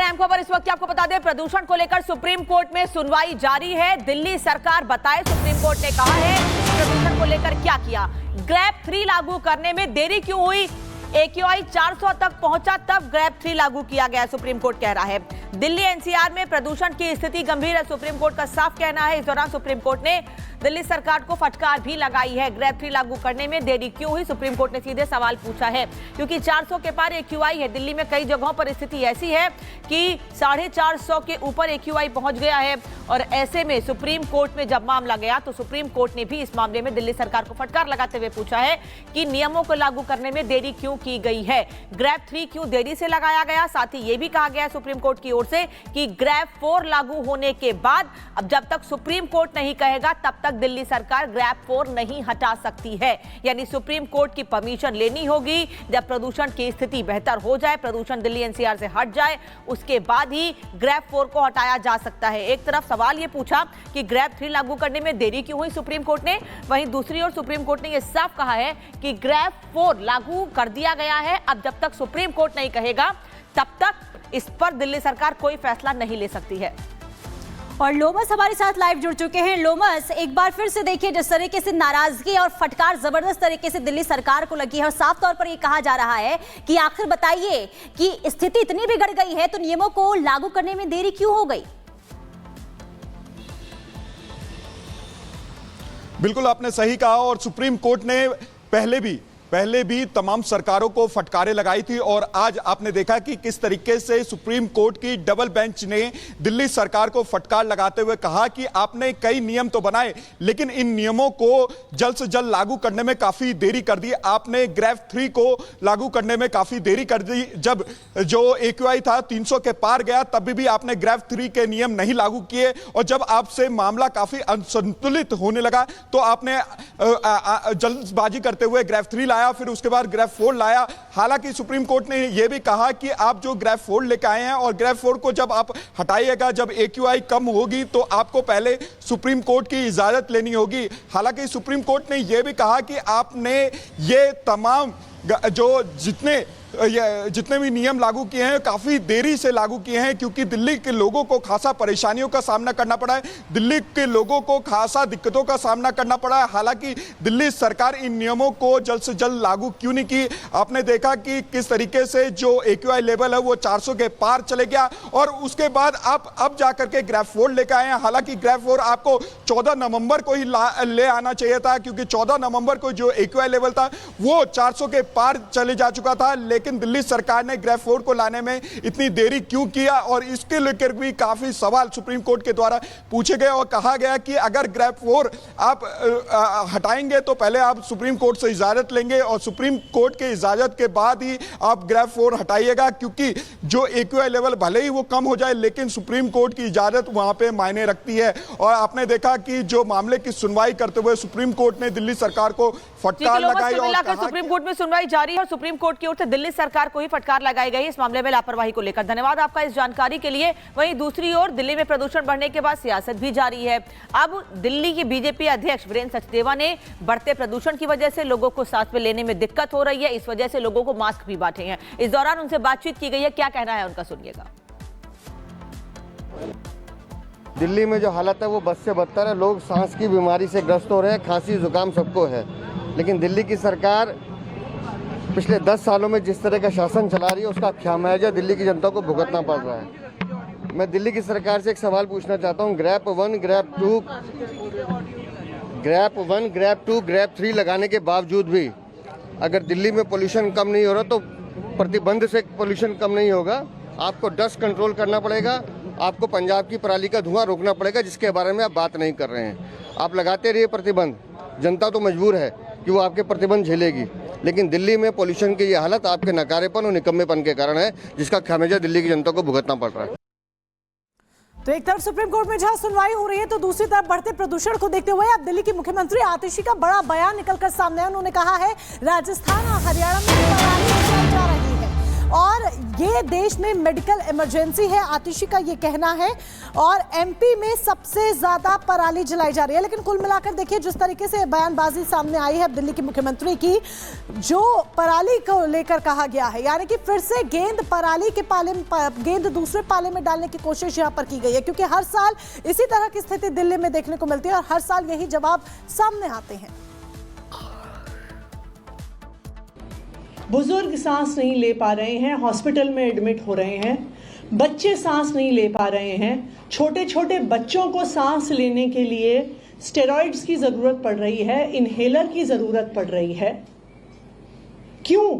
अहम खबर इस वक्त आपको बता दें, प्रदूषण को लेकर सुप्रीम कोर्ट में सुनवाई जारी है। दिल्ली सरकार बताए, सुप्रीम कोर्ट ने कहा है प्रदूषण को लेकर क्या किया। ग्रैब 3 लागू करने में देरी क्यों हुई? AQI 400 तक पहुंचा तब ग्रैब 3 लागू किया गया, सुप्रीम कोर्ट कह रहा है। दिल्ली NCR में प्रदूषण की स्थिति गंभीर है, सुप्रीम कोर्ट का साफ कहना है। इस दौरान सुप्रीम कोर्ट ने दिल्ली सरकार को फटकार भी लगाई है। ग्रैब 3 लागू करने में देरी क्यों हुई, सुप्रीम कोर्ट ने सीधे सवाल पूछा है। क्योंकि 400 के पार AQI है। दिल्ली में कई जगहों पर स्थिति ऐसी है कि 450 के ऊपर AQI पहुंच गया है और ऐसे में सुप्रीम कोर्ट में जब मामला गया तो सुप्रीम कोर्ट ने भी इस मामले में दिल्ली सरकार को फटकार लगाते हुए पूछा है कि नियमों को लागू करने में देरी क्यों की गई है, ग्रैब 3 क्यों देरी से लगाया गया। साथ ही यह भी कहा गया सुप्रीम कोर्ट की ओर से कि ग्रैब 4 लागू होने के बाद अब जब तक सुप्रीम कोर्ट नहीं कहेगा तब तक दिल्ली सरकार ग्रैब 4 नहीं हटा सकती है। यानी सुप्रीम कोर्ट की परमिशन लेनी होगी। जब प्रदूषण की स्थिति बेहतर हो जाए, प्रदूषण दिल्ली NCR से हट जाए, उसके बाद ही ग्रैब 4 को हटाया जा सकता है। एक तरफ सवाल यह पूछा कि ग्रैब 3 लागू करने में देरी क्यों हुई सुप्रीम कोर्ट ने, वहीं दूसरी ओर सुप्रीम कोर्ट ने यह साफ कहा है कि ग्रैब 4 लागू कर दिया गया है। अब जब तक सुप्रीम कोर्ट नहीं कहेगा तब तक इस पर दिल्ली सरकार कोई फैसला नहीं ले सकती है। और लोमस हमारे साथ लाइव जुड़ चुके हैं। लोमस, एक बार फिर से देखिए, जिस तरीके से नाराजगी और फटकार जबरदस्त तरीके से दिल्ली सरकार को लगी है और साफ तौर पर यह कहा जा रहा है कि आखिर बताइए कि स्थिति इतनी बिगड़ गई है तो नियमों को लागू करने में देरी क्यों हो गई? बिल्कुल आपने सही कहा और सुप्रीम कोर्ट ने पहले भी तमाम सरकारों को फटकारें लगाई थी और आज आपने देखा कि किस तरीके से सुप्रीम कोर्ट की डबल बेंच ने दिल्ली सरकार को फटकार लगाते हुए कहा कि आपने कई नियम तो बनाए लेकिन इन नियमों को जल्द से जल्द लागू करने में काफी देरी कर दी। आपने ग्रैब 3 को लागू करने में काफी देरी कर दी। जब जो AQI था 300 के पार गया तब भी आपने ग्रैब 3 के नियम नहीं लागू किए और जब आपसे मामला काफी असंतुलित होने लगा तो आपने जल्दबाजी करते हुए ग्रैब 3 लाया, फिर उसके बाद ग्रैब 4 लाया। हालांकि सुप्रीम कोर्ट ने यह भी कहा कि आप जो ग्रैब 4 लेकर आए हैं और ग्रैब 4 को जब आप हटाइएगा, जब AQI कम होगी तो आपको पहले सुप्रीम कोर्ट की इजाजत लेनी होगी। हालांकि सुप्रीम कोर्ट ने यह भी कहा कि आपने ये तमाम जो जितने भी नियम लागू किए हैं काफी देरी से लागू किए हैं क्योंकि दिल्ली के लोगों को खासा परेशानियों का सामना करना पड़ा है, दिल्ली के लोगों को खासा दिक्कतों का सामना करना पड़ा है। हालांकि दिल्ली सरकार इन नियमों को जल्द से जल्द लागू क्यों नहीं की, आपने देखा कि किस तरीके से जो AQI लेवल है वो 400 के पार चले गया और उसके बाद आप अब जाकर के ग्रैब 4 लेकर आए हैं। हालांकि ग्रैब 4 आपको 14 नवंबर को ही ले आना चाहिए था क्योंकि 14 नवंबर को जो AQI लेवल था वो 400 के पार चले जा चुका था, लेकिन दिल्ली सरकार ने ग्रैब 4 को लाने में इतनी देरी क्यों किया और इसके लेकर भी काफी सवाल सुप्रीम कोर्ट के द्वारा पूछे गए और कहा गया कि अगर ग्रैब 4 आप हटाएंगे तो पहले आप सुप्रीम कोर्ट से इजाजत लेंगे और सुप्रीम कोर्ट के इजाजत के बाद ही आप ग्रैब 4 हटाइएगा क्योंकि जो AQI लेवल भले ही वो कम हो जाए लेकिन सुप्रीम कोर्ट की इजाजत वहां पे मायने रखती है। और आपने देखा कि जो मामले की सुनवाई करते हुए सुप्रीम कोर्ट ने दिल्ली सरकार को फटकार लगाई और कहा सुप्रीम कोर्ट में सुनवाई जारी है और सुप्रीम कोर्ट की ओर से दिल्ली सरकार को ही फटकार लगाई गई इस मामले में लापरवाही को लेकर। धन्यवाद आपका इस जानकारी के लिए। वहीं दूसरी ओर दिल्ली में प्रदूषण बढ़ने के बाद सियासत भी जारी है। अब दिल्ली की बीजेपी अध्यक्ष वीरेंद्र सचदेवा ने बढ़ते प्रदूषण की वजह से लोगों को सांस में लेने में दिक्कत हो रही है, इस वजह से लोगों को मास्क भी बांटे हैं। इस दौरान उनसे बातचीत की गई है, क्या कहना है उनका सुनिएगा। दिल्ली में जो हालत है वो बद से बदतर है, लोग सांस की बीमारी से ग्रस्त हो रहे हैं, खांसी जुकाम सबको है। लेकिन दिल्ली की सरकार पिछले 10 सालों में जिस तरह का शासन चला रही है उसका खामियाजा दिल्ली की जनता को भुगतना पड़ रहा है। मैं दिल्ली की सरकार से एक सवाल पूछना चाहता हूँ, ग्रैब 1, ग्रैब 2, ग्रैब 3 लगाने के बावजूद भी अगर दिल्ली में पोल्यूशन कम नहीं हो रहा तो प्रतिबंध से पोल्यूशन कम नहीं होगा। आपको डस्ट कंट्रोल करना पड़ेगा, आपको पंजाब की पराली का धुआं रोकना पड़ेगा जिसके बारे में आप बात नहीं कर रहे हैं। आप लगाते रहिए प्रतिबंध, जनता तो मजबूर है कि वो आपके प्रतिबंध झेलेगी, लेकिन दिल्ली में पोल्यूशन की ये हालत आपके नकारेपन और निकम्मेपन के कारण है जिसका खामियाजा दिल्ली की जनता को भुगतना पड़ रहा है। तो एक तरफ सुप्रीम कोर्ट में जहां सुनवाई हो रही है तो दूसरी तरफ बढ़ते प्रदूषण को देखते हुए अब दिल्ली की मुख्यमंत्री आतिशी का बड़ा बयान निकलकर सामने आया। उन्होंने कहा है राजस्थान और हरियाणा में पराली जल जा रही है। और ये देश में मेडिकल इमरजेंसी है, आतिशी का ये कहना है। और एमपी में सबसे ज्यादा पराली जलाई जा रही है। लेकिन कुल मिलाकर देखिए जिस तरीके से बयानबाजी सामने आई है दिल्ली के मुख्यमंत्री की, जो पराली को लेकर कहा गया है, यानी कि फिर से गेंद पराली के पाले में, गेंद दूसरे पाले में डालने की कोशिश यहां पर की गई है। क्योंकि हर साल इसी तरह की स्थिति दिल्ली में देखने को मिलती है और हर साल यही जवाब सामने आते हैं। बुजुर्ग सांस नहीं ले पा रहे हैं, हॉस्पिटल में एडमिट हो रहे हैं, बच्चे सांस नहीं ले पा रहे हैं, छोटे छोटे बच्चों को सांस लेने के लिए स्टेरॉइड्स की जरूरत पड़ रही है, इनहेलर की जरूरत पड़ रही है। क्यों?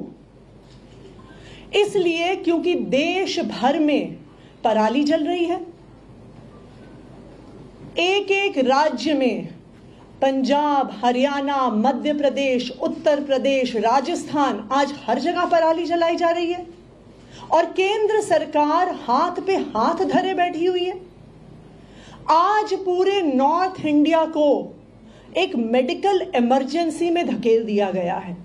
इसलिए क्योंकि देश भर में पराली जल रही है। एक एक राज्य में, पंजाब, हरियाणा, मध्य प्रदेश, उत्तर प्रदेश, राजस्थान, आज हर जगह पराली जलाई जा रही है और केंद्र सरकार हाथ पे हाथ धरे बैठी हुई है। आज पूरे नॉर्थ इंडिया को एक मेडिकल इमरजेंसी में धकेल दिया गया है।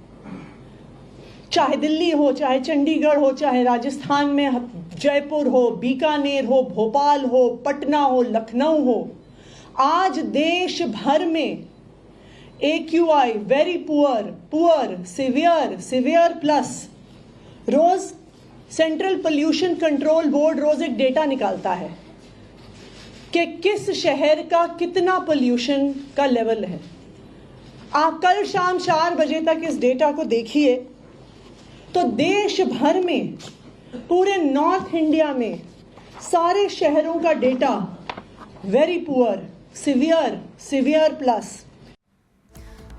चाहे दिल्ली हो, चाहे चंडीगढ़ हो, चाहे राजस्थान में जयपुर हो, बीकानेर हो, भोपाल हो, पटना हो, लखनऊ हो, आज देश भर में AQI very poor, poor, severe, severe plus, रोज सेंट्रल पोल्यूशन कंट्रोल बोर्ड रोज एक डेटा निकालता है कि किस शहर का कितना पोल्यूशन का लेवल है। आप कल शाम 4 बजे तक इस डेटा को देखिए तो देश भर में, पूरे नॉर्थ इंडिया में सारे शहरों का data very poor, severe, severe plus.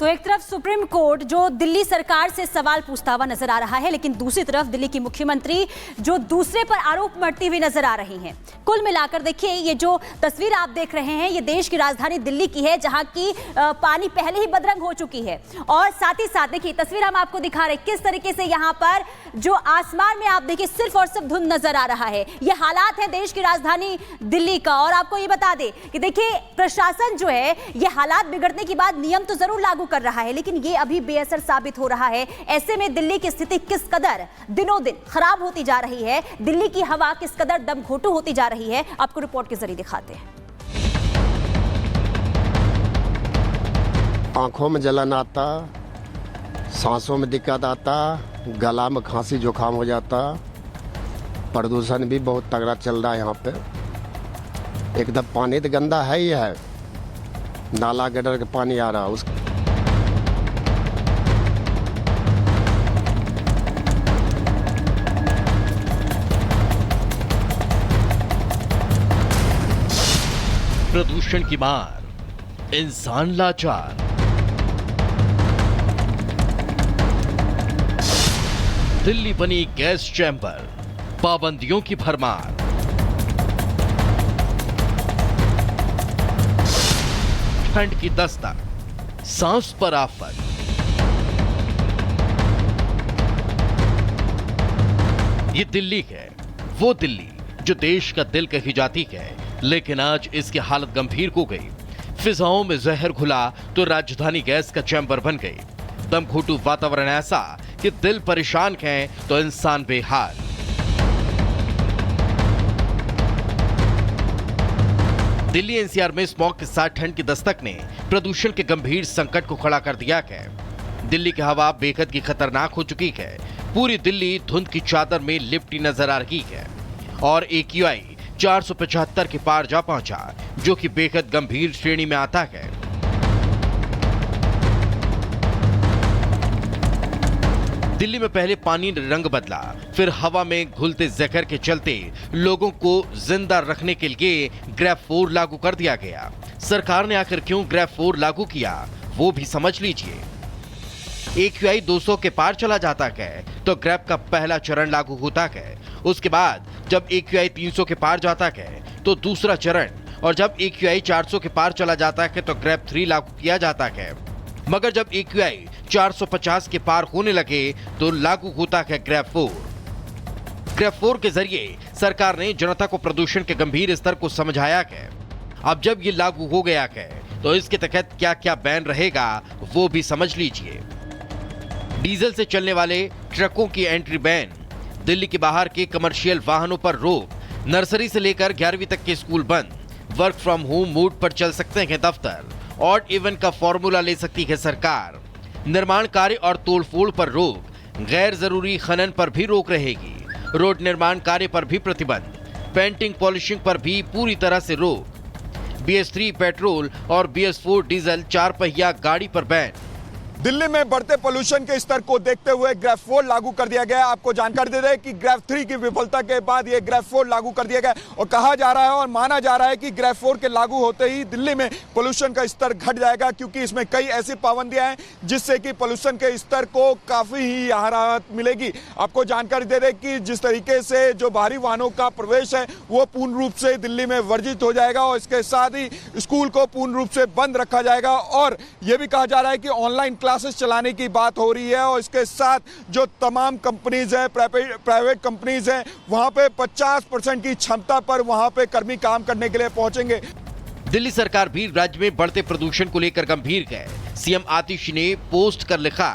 तो एक तरफ सुप्रीम कोर्ट जो दिल्ली सरकार से सवाल पूछता हुआ नजर आ रहा है, लेकिन दूसरी तरफ दिल्ली की मुख्यमंत्री जो दूसरे पर आरोप मढ़ती हुई नजर आ रही हैं। कुल मिलाकर देखिए ये जो तस्वीर आप देख रहे हैं ये देश की राजधानी दिल्ली की है, जहां की पानी पहले ही बदरंग हो चुकी है। और साथ ही साथ देखिए तस्वीर हम आपको दिखा रहे हैं किस तरीके से यहाँ पर जो आसमान में आप देखिए सिर्फ और सिर्फ धुंध नजर आ रहा है। ये हालात है देश की राजधानी दिल्ली का। और आपको ये बता दें कि देखिए प्रशासन जो है ये हालात बिगड़ने के बाद नियम तो जरूर लागू कर रहा है, लेकिन ये अभी बेअसर साबित हो रहा है। ऐसे में दिल्ली की स्थिति किस कदर दिनों दिन खराब होती जा रही है, दिल्ली की हवा किस कदर दमघोटू होती जा रही है, आपको रिपोर्ट के जरिए दिखाते हैं। आंखों में जलन आता, सांसों में दिक्कत आता, गला में खांसी जुकाम हो जाता। प्रदूषण भी बहुत तगड़ा चल रहा है यहाँ पे। एकदम पानी तो गंदा है ही है, नाला गटर का पानी आ रहा है। प्रदूषण की मार, इंसान लाचार। दिल्ली बनी गैस चैम्बर, पाबंदियों की भरमार। ठंड की दस्तक, सांस पर आफत। ये दिल्ली है, वो दिल्ली जो देश का दिल कही जाती है, लेकिन आज इसकी हालत गंभीर हो गई। फिजाओं में जहर घुला तो राजधानी गैस का चैम्बर बन गई। दमघोटू वातावरण ऐसा कि दिल परेशान है तो इंसान बेहाल। दिल्ली एनसीआर में स्मॉग के साथ ठंड की दस्तक ने प्रदूषण के गंभीर संकट को खड़ा कर दिया है। दिल्ली की हवा बेहद की खतरनाक हो चुकी है। पूरी दिल्ली धुंध की चादर में लिपटी नजर आ रही है और AQI 475 के पार जा पहुंचा, जो कि बेहद गंभीर श्रेणी में आता है। दिल्ली में पहले पानी ने रंग बदला, फिर हवा में घुलते जहर के चलते लोगों को जिंदा रखने के लिए ग्रैब 4 लागू कर दिया गया। सरकार ने आखिर क्यों ग्रैब 4 लागू किया वो भी समझ लीजिए। AQI 200 के पार चला जाता है तो ग्रैब का पहला चरण लागू होता है। उसके बाद जब AQI 300 के पार जाता है तो दूसरा चरण, और जब AQI 400 के पार चला जाता है तो ग्रैब 3 लागू किया जाता है। मगर जब AQI 450 के पार होने लगे तो लागू होता है ग्रैब 4। ग्रैब 4 के जरिए सरकार ने जनता को प्रदूषण के गंभीर स्तर को समझाया है। अब जब ये लागू हो गया है तो इसके तहत क्या क्या बैन रहेगा वो भी समझ लीजिए। डीजल से चलने वाले ट्रकों की एंट्री बैन, दिल्ली के बाहर के कमर्शियल वाहनों पर रोक, नर्सरी से लेकर 11वीं तक के स्कूल बंद, वर्क फ्रॉम होम मोड पर चल सकते हैं दफ्तर, ऑड इवन का फॉर्मूला ले सकती है सरकार, निर्माण कार्य और तोड़फोड़ पर रोक, गैर जरूरी खनन पर भी रोक रहेगी, रोड निर्माण कार्य पर भी प्रतिबंध, पेंटिंग पॉलिशिंग पर भी पूरी तरह से रोक, BS3 पेट्रोल और BS4 डीजल 4 पहिया गाड़ी पर बैन। दिल्ली में बढ़ते पोल्यूशन के स्तर को देखते हुए ग्रेफ 4 लागू कर दिया गया। आपको जानकारी दे रहे हैं कि ग्रेफ 3 की विफलता के बाद ये ग्रेफ 4 लागू कर दिया गया और कहा जा रहा है और माना जा रहा है कि ग्रेफ 4 के लागू होते ही दिल्ली में पोल्यूशन का स्तर घट जाएगा, क्योंकि इसमें कई ऐसी पाबंदियां हैं जिससे कि पोल्यूशन के स्तर को काफी ही राहत मिलेगी। आपको जानकारी दे रहे हैं कि जिस तरीके से जो भारी वाहनों का प्रवेश है वो पूर्ण रूप से दिल्ली में वर्जित हो जाएगा और इसके साथ ही स्कूल को पूर्ण रूप से बंद रखा जाएगा और यह भी कहा जा रहा है कि ऑनलाइन क्लासेस चलाने की बात हो रही है और इसके साथ जो तमाम कंपनीज हैं, प्राइवेट कंपनीज हैं, वहां पे 50% की क्षमता पर वहां पे कर्मी काम करने के लिए पहुंचेंगे। दिल्ली सरकार भी राज्य में बढ़ते प्रदूषण को लेकर गंभीर है। सीएम आतिश ने पोस्ट कर लिखा,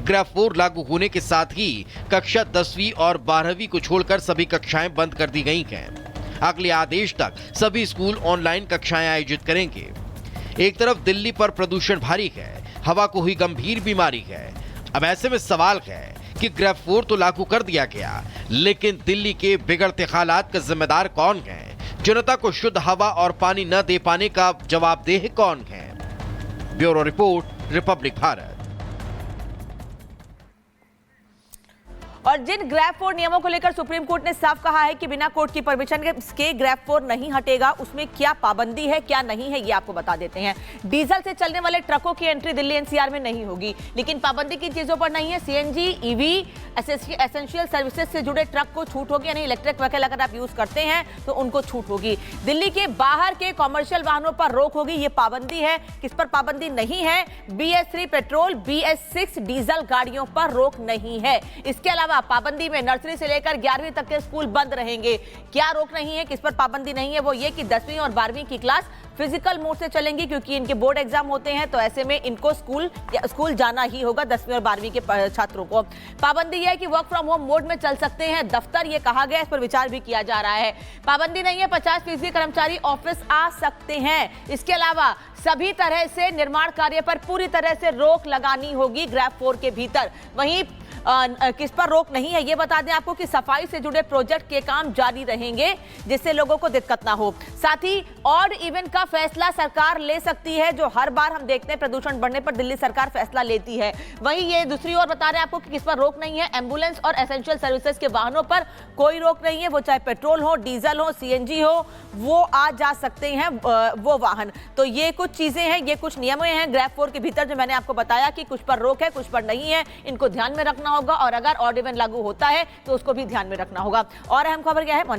ग्रेफ 4 लागू होने के साथ ही कक्षा 10वीं और 12वीं को छोड़कर सभी कक्षाएं बंद कर दी गई हैं। अगले आदेश तक सभी स्कूल ऑनलाइन कक्षाएं आयोजित करेंगे। एक तरफ दिल्ली पर प्रदूषण भारी है, हवा को हुई गंभीर बीमारी है। अब ऐसे में सवाल है कि ग्रेफ 4 तो लागू कर दिया गया, लेकिन दिल्ली के बिगड़ते हालात का जिम्मेदार कौन है? जनता को शुद्ध हवा और पानी न दे पाने का जवाबदेह कौन है? Bureau report, Republic Bharat. और जिन ग्रेफ 4 नियमों को लेकर सुप्रीम कोर्ट ने साफ कहा है कि बिना कोर्ट की परमिशन के ग्रेफ 4 नहीं हटेगा, उसमें क्या पाबंदी है क्या नहीं है ये आपको बता देते हैं। डीजल से चलने वाले ट्रकों की एंट्री दिल्ली एनसीआर में नहीं होगी, लेकिन पाबंदी की चीजों पर नहीं है। सीएनजी, ईवी, एसेंशियल सर्विसेज से जुड़े ट्रक को छूट होगी, यानी इलेक्ट्रिक व्हीकल अगर आप यूज करते हैं तो उनको छूट होगी। दिल्ली के बाहर के कॉमर्शियल वाहनों पर रोक होगी, ये पाबंदी है। किस पर पाबंदी नहीं है? BS3 पेट्रोल, BS6 डीजल गाड़ियों पर रोक नहीं है। इसके अलावा पाबंदी में नर्सरी से लेकर 11वीं तक के स्कूल बंद रहेंगे। क्या रोक नहीं है, किस पर पाबंदी नहीं है? वो ये कि 10वीं और 12वीं की क्लास फिजिकल मोड से चलेंगी, क्योंकि इनके बोर्ड एग्जाम होते हैं, तो ऐसे में इनको स्कूल जाना ही होगा 10वीं और 12वीं के छात्रों को। पाबंदी है कि वर्क फ्रॉम होम मोड में चल सकते हैं दफ्तर, ये कहा गया, इस पर विचार भी किया जा रहा है। पाबंदी नहीं है 50% कर्मचारी ऑफिस आ सकते हैं। इसके अलावा सभी तरह से निर्माण कार्य पर पूरी तरह से रोक लगानी होगी ग्रेफ 4 के भीतर। वहीं किस पर रोक नहीं है ये बता दें आपको कि सफाई से जुड़े प्रोजेक्ट के काम जारी रहेंगे, जिससे लोगों को दिक्कत ना हो। साथ ही ऑड इवन का फैसला सरकार ले सकती है, जो हर बार हम देखते हैं प्रदूषण बढ़ने पर दिल्ली सरकार फैसला लेती है। वहीं ये दूसरी ओर बता रहे हैं आपको कि किस पर रोक नहीं है। एम्बुलेंस और एसेंशियल सर्विसेज के वाहनों पर कोई रोक नहीं है, वो चाहे पेट्रोल हो, डीजल हो, सीएनजी हो, वो आ जा सकते हैं वो वाहन। तो ये कुछ चीजें हैं, ये कुछ नियम हैं ग्रेफ 4 के भीतर जो मैंने आपको बताया कि कुछ पर रोक है, कुछ पर नहीं है, इनको ध्यान में रखना होगा और अगर ऑड इवन लागू होता है तो उसको भी ध्यान में रखना होगा। और अहम खबर क्या है?